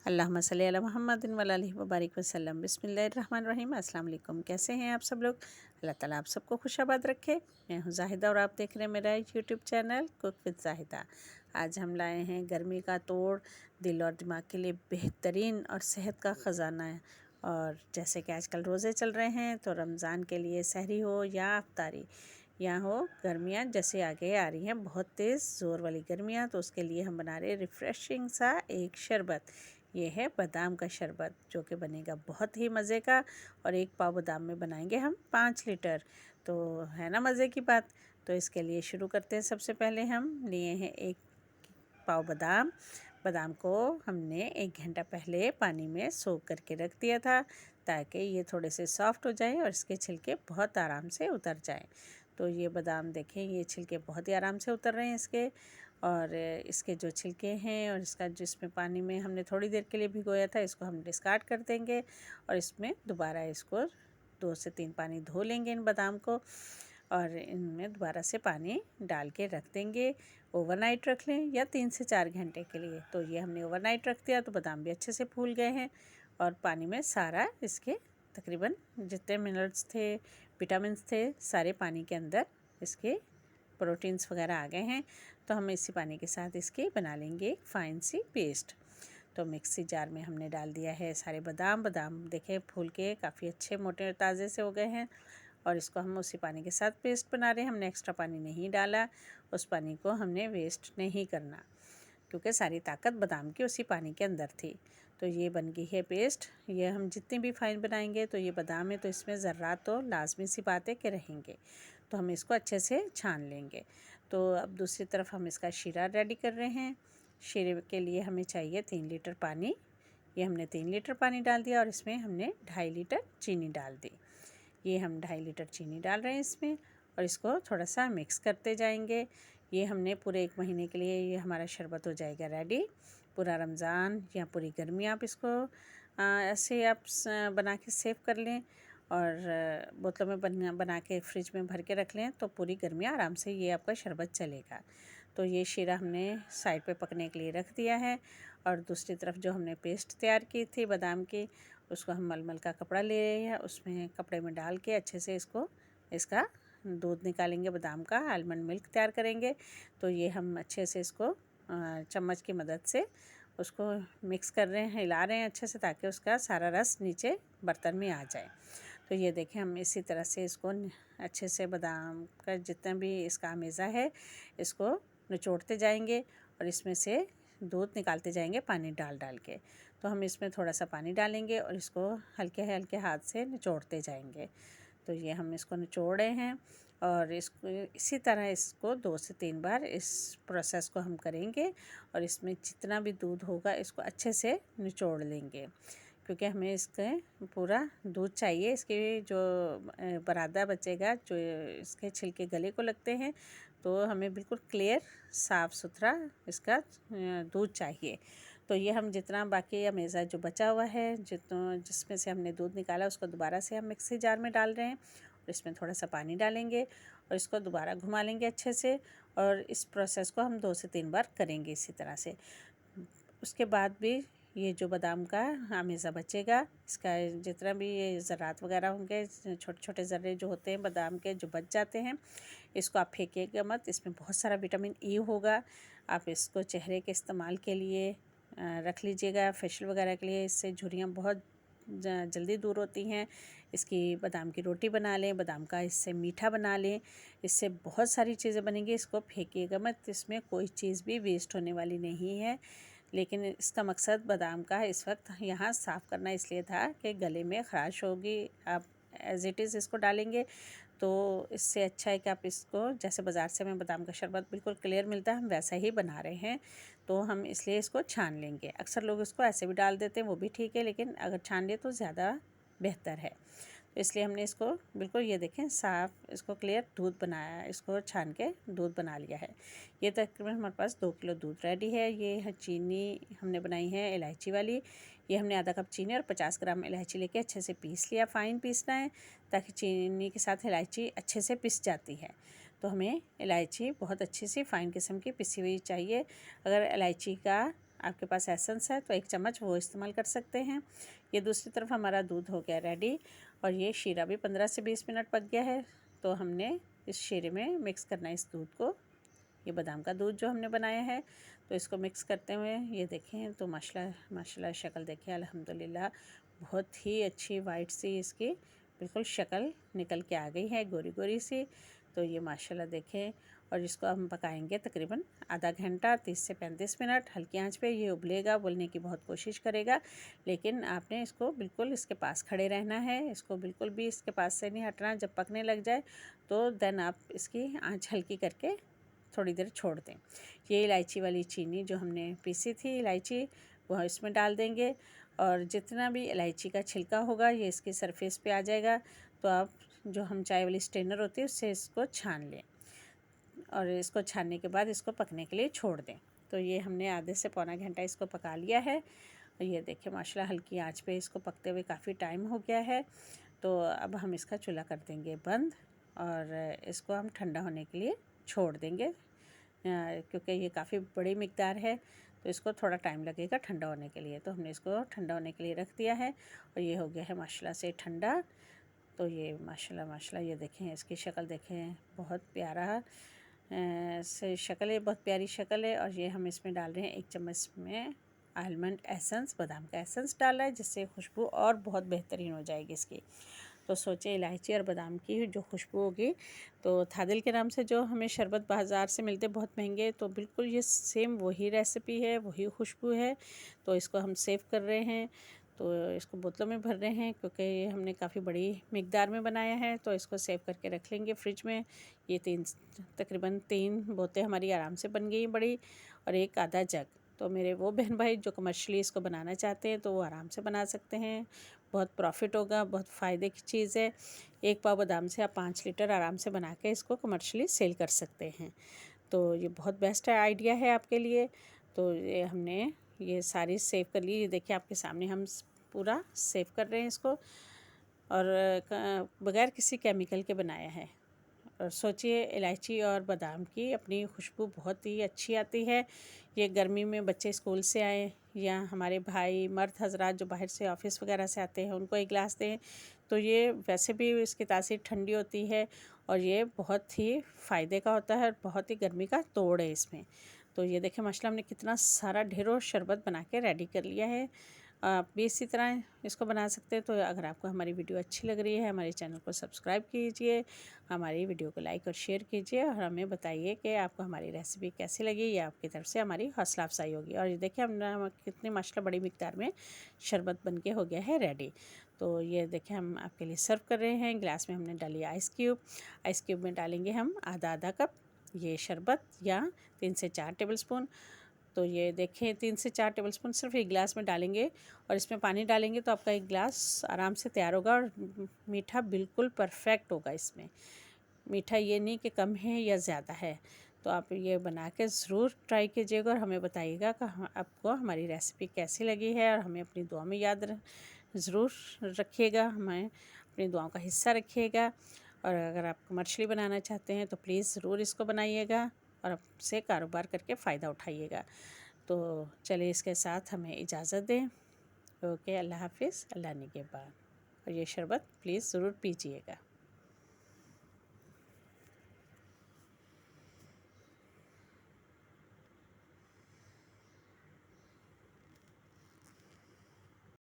अल्लाहुम्मा सल्ली अला मुहम्मदिन व अलैहि व बारिक वसल्लम। बिस्मिल्लाहिर्रहमानिर्रहीम। अस्सलाम वालेकुम। कैसे हैं आप सब लोग? अल्लाह ताला आप सबको खुशाबाद रखे। मैं हूँ ज़ाहिदा और आप देख रहे हैं मेरा YouTube channel cook with Zahida. आज हम लाए हैं गर्मी का तोड़, दिल और दिमाग के लिए बेहतरीन और सेहत का ख़जाना है। और जैसे कि आजकल रोज़े चल रहे हैं तो रमज़ान के लिए सहरी हो या अफ्तारी या हो, गर्मियाँ जैसे आगे आ रही हैं, बहुत तेज़ ज़ोर वाली गर्मियाँ, तो उसके लिए हम बना रहे रिफ़्रेशिंग सा एक शरबत। ये है बादाम का शरबत, जो कि बनेगा बहुत ही मज़े का। और एक पाव बादाम में बनाएंगे हम 5 लीटर, तो है ना मज़े की बात। तो इसके लिए शुरू करते हैं। सबसे पहले हम लिए हैं 1 पाव बादाम। बादाम को हमने 1 घंटा पहले पानी में सोख करके रख दिया था, ताकि ये थोड़े से सॉफ्ट हो जाए और इसके छिलके बहुत आराम से उतर जाएं। तो ये बादाम देखें, ये छिलके बहुत ही आराम से उतर रहे हैं इसके। और इसके जो छिलके हैं और इसका जिसमें पानी में हमने थोड़ी देर के लिए भिगोया था, इसको हम डिस्कार्ड कर देंगे और इसमें दोबारा इसको 2 से 3 पानी धो लेंगे इन बादाम को, और इनमें दोबारा से पानी डाल के रख देंगे। ओवरनाइट रख लें या 3 से 4 घंटे के लिए। तो ये हमने ओवरनाइट रख दिया, तो बादाम भी अच्छे से फूल गए हैं और पानी में सारा इसके तकरीबन जितने मिनरल्स थे, विटामिन्स थे, सारे पानी के अंदर इसके प्रोटीन्स वगैरह आ गए हैं। तो हम इसी पानी के साथ इसकी बना लेंगे एक फ़ाइन सी पेस्ट। तो मिक्सी जार में हमने डाल दिया है सारे बादाम देखें फूल के काफ़ी अच्छे मोटे ताज़े से हो गए हैं, और इसको हम उसी पानी के साथ पेस्ट बना रहे हैं। हमने एक्स्ट्रा पानी नहीं डाला, उस पानी को हमने वेस्ट नहीं करना, क्योंकि सारी ताकत बादाम की उसी पानी के अंदर थी। तो ये बन गई है पेस्ट। ये हम जितनी भी फाइन बनाएंगे, तो ये बादाम है तो इसमें ज़र्रात तो लाजमी सी बात है कि रहेंगे, तो हम इसको अच्छे से छान लेंगे। तो अब दूसरी तरफ हम इसका शीरा रेडी कर रहे हैं। शीरे के लिए हमें चाहिए 3 लीटर पानी। ये हमने 3 लीटर पानी डाल दिया और इसमें हमने 2.5 लीटर चीनी डाल दी। ये हम 2.5 लीटर चीनी डाल रहे हैं इसमें, और इसको थोड़ा सा मिक्स करते जाएंगे। ये हमने पूरे 1 महीने के लिए ये हमारा शरबत हो जाएगा रेडी। पूरा रमज़ान या पूरी गर्मी आप इसको ऐसे आप बना के सेव कर लें, और बोतलों में बना के फ्रिज में भर के रख लें, तो पूरी गर्मी आराम से ये आपका शरबत चलेगा। तो ये शीरा हमने साइड पे पकने के लिए रख दिया है, और दूसरी तरफ जो हमने पेस्ट तैयार की थी बादाम की, उसको हम मलमल का कपड़ा ले रहे हैं, उसमें कपड़े में डाल के अच्छे से इसका दूध निकालेंगे, बादाम का आलमंड मिल्क तैयार करेंगे। तो ये हम अच्छे से इसको चम्मच की मदद से उसको मिक्स कर रहे हैं, हिला रहे हैं अच्छे से, ताकि उसका सारा रस नीचे बर्तन में आ जाए। तो ये देखें, हम इसी तरह से इसको अच्छे से बादाम का जितना भी इसका आमेज़ा है, इसको निचोड़ते जाएंगे और इसमें से दूध निकालते जाएंगे पानी डाल डाल के। तो हम इसमें थोड़ा सा पानी डालेंगे और इसको हल्के हल्के हाथ से निचोड़ते जाएंगे। तो ये हम इसको निचोड़ रहे हैं, और इसको इसी तरह इसको 2 से 3 बार इस प्रोसेस को हम करेंगे, और इसमें जितना भी दूध होगा इसको अच्छे से निचोड़ लेंगे, क्योंकि हमें इसके पूरा दूध चाहिए। इसके जो बरादा बचेगा, जो इसके छिलके गले को लगते हैं, तो हमें बिल्कुल क्लियर साफ़ सुथरा इसका दूध चाहिए। तो ये हम जितना बाकी अमेज़ा जो बचा हुआ है, जिसमें से हमने दूध निकाला, उसको दोबारा से हम मिक्सी जार में डाल रहे हैं, और इसमें थोड़ा सा पानी डालेंगे और इसको दोबारा घुमा लेंगे अच्छे से। और इस प्रोसेस को हम 2 से 3 बार करेंगे इसी तरह से। उसके बाद भी ये जो बादाम का आमेज़ा बचेगा, इसका जितना भी ये ज़र्रात वगैरह होंगे, छोटे छोटे ज़र्रे जो होते हैं बादाम के जो बच जाते हैं, इसको आप फेंकिएगा मत। इसमें बहुत सारा विटामिन ई होगा। आप इसको चेहरे के इस्तेमाल के लिए रख लीजिएगा, फेशियल वगैरह के लिए। इससे झुर्रियाँ बहुत जल्दी दूर होती हैं। इसकी बादाम की रोटी बना लें, बादाम का इससे मीठा बना लें, इससे बहुत सारी चीज़ें बनेंगी। इसको फेंकिएगा मत, इसमें कोई चीज़ भी वेस्ट होने वाली नहीं है। लेकिन इसका मकसद बादाम का इस वक्त यहाँ साफ़ करना इसलिए था कि गले में ख़राश होगी। आप एज़ इट इज़ इसको डालेंगे, तो इससे अच्छा है कि आप इसको, जैसे बाज़ार से हमें बादाम का शरबत बिल्कुल क्लियर मिलता है, हम वैसा ही बना रहे हैं। तो हम इसलिए इसको छान लेंगे। अक्सर लोग इसको ऐसे भी डाल देते हैं, वो भी ठीक है, लेकिन अगर छान लिए तो ज़्यादा बेहतर है। तो इसलिए हमने इसको बिल्कुल, ये देखें, साफ़ इसको क्लियर दूध बनाया, इसको छान के दूध बना लिया है। ये तकरीबन हमारे पास 2 किलो दूध रेडी है। ये है चीनी हमने बनाई है इलायची वाली। ये हमने आधा कप चीनी और 50 ग्राम इलायची लेके अच्छे से पीस लिया। फ़ाइन पीसना है, ताकि चीनी के साथ इलायची अच्छे से पिस जाती है। तो हमें इलायची बहुत अच्छी सी फ़ाइन किस्म की पिसी हुई चाहिए। अगर इलायची का आपके पास एसेंस है तो 1 चम्मच वो इस्तेमाल कर सकते हैं। ये दूसरी तरफ हमारा दूध हो गया रेडी और ये शीरा भी 15 से 20 मिनट पक गया है। तो हमने इस शीरे में मिक्स करना है इस दूध को। ये बादाम का दूध जो हमने बनाया है तो इसको मिक्स करते हुए ये देखें तो माशाल्लाह शक्ल देखें अल्हम्दुलिल्लाह बहुत ही अच्छी वाइट सी इसकी बिल्कुल शक्ल निकल के आ गई है, गोरी गोरी सी। तो ये माशाल्लाह देखें और इसको हम पकाएंगे तकरीबन आधा घंटा 30 से 35 मिनट हल्की आंच पे। ये उबलेगा, उबलने की बहुत कोशिश करेगा, लेकिन आपने इसको बिल्कुल इसके पास खड़े रहना है, इसको बिल्कुल भी इसके पास से नहीं हटना। जब पकने लग जाए तो देन आप इसकी आंच हल्की करके थोड़ी देर छोड़ दें। ये इलायची वाली चीनी जो हमने पीसी थी इलायची वह इसमें डाल देंगे और जितना भी इलायची का छिलका होगा ये इसकी सरफेस पे आ जाएगा। तो आप जो हम चाय वाली स्ट्रेनर होती है उससे इसको छान लें और इसको छानने के बाद इसको पकने के लिए छोड़ दें। तो ये हमने आधे से पौना घंटा इसको पका लिया है और ये देखिए माशाल्लाह हल्की आंच पे इसको पकते हुए काफ़ी टाइम हो गया है। तो अब हम इसका चूल्हा कर देंगे बंद और इसको हम ठंडा होने के लिए छोड़ देंगे, क्योंकि ये काफ़ी बड़ी मिकदार है तो इसको थोड़ा टाइम लगेगा ठंडा होने के लिए। तो हमने इसको ठंडा होने के लिए रख दिया है और ये हो गया है माशाल्लाह से ठंडा। तो ये माशाल्लाह ये देखें इसकी शक्ल देखें, बहुत प्यारा से शक्ल है, बहुत प्यारी शक्ल है। और ये हम इसमें डाल रहे हैं 1 चम्मच में आलमंड एसेंस, बादाम का एसेंस डाला है जिससे खुशबू और बहुत बेहतरीन हो जाएगी इसकी। तो सोचे इलायची और बादाम की जो खुशबू होगी। तो थादिल के नाम से जो हमें शरबत बाज़ार से मिलते बहुत महंगे, तो बिल्कुल ये सेम वही रेसिपी है, वही खुशबू है। तो इसको हम सेव कर रहे हैं, तो इसको बोतलों में भर रहे हैं क्योंकि ये हमने काफ़ी बड़ी मिकदार में बनाया है। तो इसको सेव करके रख लेंगे फ्रिज में। ये तकरीबन 3 बोतलें हमारी आराम से बन गई बड़ी और एक आधा जग। तो मेरे वो बहन भाई जो कमर्शियली इसको बनाना चाहते हैं तो वो आराम से बना सकते हैं, बहुत प्रॉफिट होगा, बहुत फ़ायदे की चीज़ है। 1 पाव बादाम से आप 5 लीटर आराम से बना के इसको कमर्शियली सेल कर सकते हैं। तो ये बहुत बेस्ट आइडिया है आपके लिए। तो ये हमने ये सारी सेव कर ली। ये देखिए आपके सामने हम पूरा सेव कर रहे हैं इसको और बगैर किसी केमिकल के बनाया है। और सोचिए इलायची और बादाम की अपनी खुशबू बहुत ही अच्छी आती है। ये गर्मी में बच्चे स्कूल से आए या हमारे भाई मर्द हजरात जो बाहर से ऑफ़िस वगैरह से आते हैं उनको एक गिलास दें तो ये वैसे भी इसकी तासीर ठंडी होती है और ये बहुत ही फ़ायदे का होता है और बहुत ही गर्मी का तोड़ है इसमें। तो ये देखें माशाल्लाह हमने कितना सारा ढेरों शरबत बना के रेडी कर लिया है। आप भी इसी तरह इसको बना सकते हैं। तो अगर आपको हमारी वीडियो अच्छी लग रही है हमारे चैनल को सब्सक्राइब कीजिए, हमारी वीडियो को लाइक और शेयर कीजिए और हमें बताइए कि आपको हमारी रेसिपी कैसी लगी। ये आपकी तरफ से हमारी हौसला अफजाई होगी। और ये देखिए हम कितनी माशाल्लाह बड़ी मिकदार में शरबत बन के हो गया है रेडी। तो ये देखिए हम आपके लिए सर्व कर रहे हैं। गिलास में हमने डाली आइस क्यूब में डालेंगे हम आधा आधा कप ये शरबत या 3 से 4 टेबलस्पून। तो ये देखें 3 से 4 टेबलस्पून सिर्फ एक गिलास में डालेंगे और इसमें पानी डालेंगे तो आपका एक गिलास आराम से तैयार होगा और मीठा बिल्कुल परफेक्ट होगा इसमें। मीठा ये नहीं कि कम है या ज़्यादा है। तो आप ये बना के ज़रूर ट्राई कीजिएगा और हमें बताइएगा कि आपको हमारी रेसिपी कैसी लगी है और हमें अपनी दुआ में याद ज़रूर रखिएगा, हमें अपनी दुआओं का हिस्सा रखिएगा। और अगर आप कमर्शियली बनाना चाहते हैं तो प्लीज़ ज़रूर इसको बनाइएगा और आपसे कारोबार करके फ़ायदा उठाइएगा। तो चलिए इसके साथ हमें इजाज़त दें। ओके, अल्लाह हाफ़िज़, अल्लाह निगहबान। और ये शरबत प्लीज़ ज़रूर पीजिएगा।